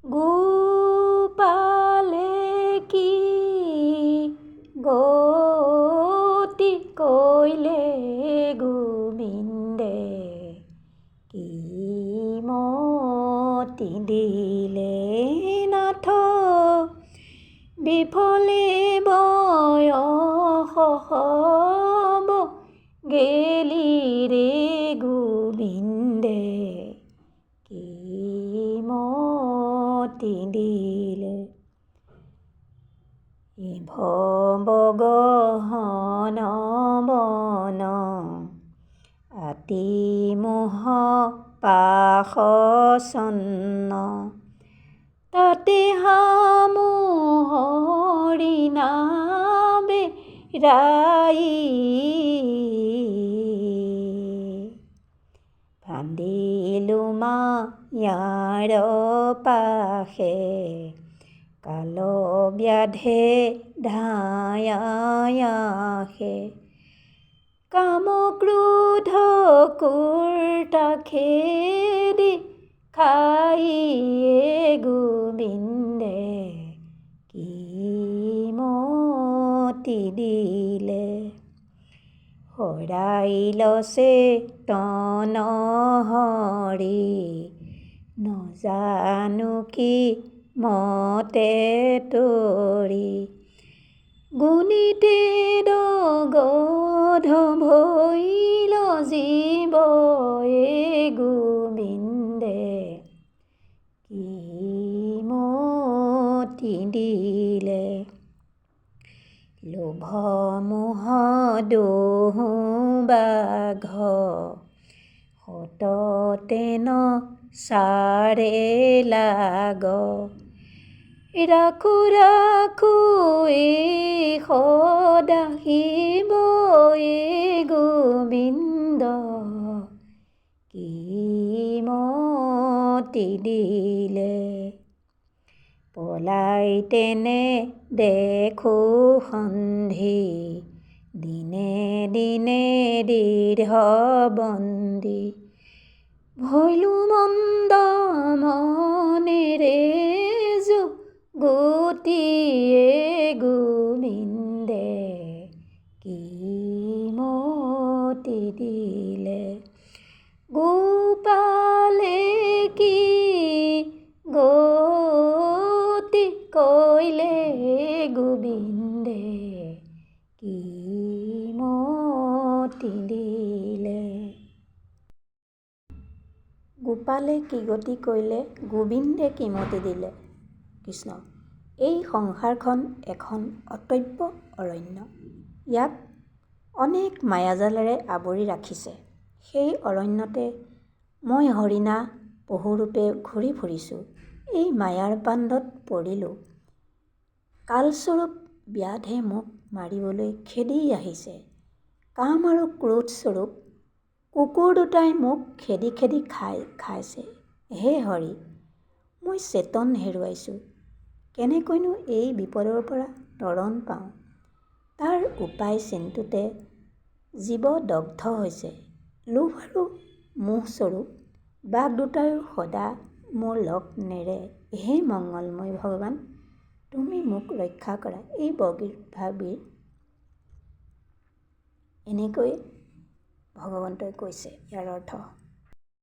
গোপালে কি গতি কৰিলে গোবিন্দে কি মতি দিলে নাথ বিফলে বয়স হব গেলি ৰে গোবিন্দে কি মতি দিলে ভৱগহন বন আতি মোহ পাশচন্ন তাতে হামুহৰি নাবে ৰাই ফান্দিলো মায়াৰ পাশে কাল ব্যাধে ধায়ায়াসে কাম ক্ৰোধ কুৰ্তা খেদি খাইয়ে গোবিন্দে কি মতি দিলে হৰাইল চেতন হৰি নজানো কি মতে তৰি গুণিতে দগধ ভৈল জীৱ গোবিন্দে কি মতি দিলে লোভ মোহ দোহ বাঘ সততে ন চাৰে লাগ ৰাখো ৰাখো সদাহিব গোবিন্দ কি মতি দিলে পলাই তেনে দেখো সন্ধি দিনে দিনে দীৰ্ঘ বন্দী ভৈলো মন্দ মনেৰে গতিয়ে গোবিন্দে কি মতি দিলে গোপালে কি গতি কৰিলে গোবিন্দে কি মতি দিলে গোপালে কি গতি কৰিলে গোবিন্দে কি মতি দিলে কৃষ্ণ এই সংসাৰখন এখন অতব্য অৰণ্য ইয়াক অনেক মায়াজালেৰে আৱৰি ৰাখিছে সেই অৰণ্যতে মই হৰিণা পহুৰূপে ঘূৰি ফুৰিছোঁ এই মায়াৰ বান্ধত পৰিলোঁ কালস্বৰূপ ব্যাধে মোক মাৰিবলৈ খেদি আহিছে কাম আৰু ক্ৰোধস্বৰূপ কুকুৰ দুটাই মোক খেদি খেদি খাইছে হে হৰি মই চেতন হেৰুৱাইছোঁ কেনেকৈনো এই বিপদৰ পৰা তৰণ পাওঁ তাৰ উপায় চিন্তুতে জীৱ দগ্ধ হৈছে লোভ আৰু মোহস্বৰূপ বাঘ দুটায়ো সদা মোৰ লগ নেৰে হে মংগলময় ভগৱান তুমি মোক ৰক্ষা কৰা এই বগীৰ এনেকৈ ভগৱন্তই কৈছে ইয়াৰ অৰ্থ